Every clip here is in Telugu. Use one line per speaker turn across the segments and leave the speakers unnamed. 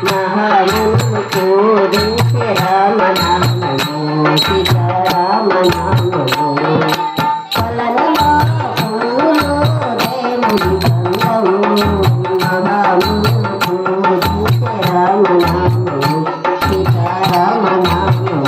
మహామును పూజించే రామనామము సీతారామనామము కొలనులో పూలు దేవుడి బంధము మహామును పూజించే రామనామము సీతారామనామము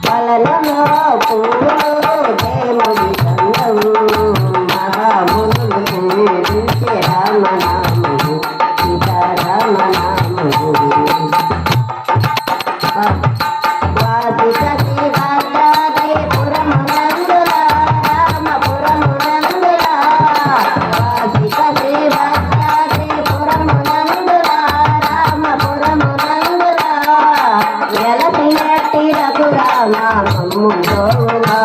కలలలో పూలు దేవుడి సంగము మహామునులు పూజించే రామనామము సీతారామనామము వాసిక శ్రీభద్రాద్రి పురమునందుల రామపురమునందుల వాసిక శ్రీభద్రాద్రి పురమునందుల రామపురమునందుల వెలసినట్టి రఘురామము గోవులా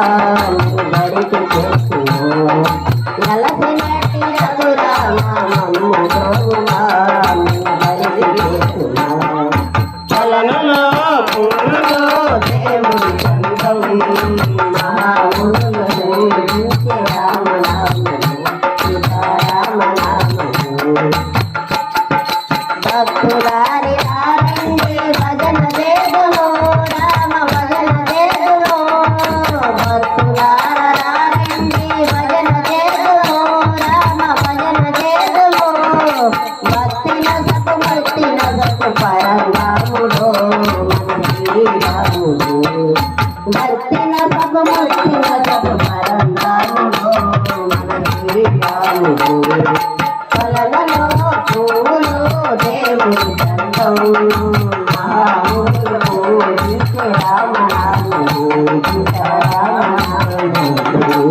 బడికి చేసిన వెలసినట్టి రఘురామము గోవులా బడికి చేసిన కొలనులో పూలలో దేవుడి బంధము మహామునులు పూజించే రామనామము సీతారామనామము భక్తులారి రారండి భజన చేదును రామ భజన చేదును భక్తులార రారండి భజన చేదును రామ భజన చేదును భక్తి నగకు పరంగాముడు మన శ్రీరాముడు భక్తి నగకు పరంగాముడు మన శ్రీరాముడు కొలలలో పూలు దేవుడి దండం మహామునులు పూజించే రామనామము సీతారామనామము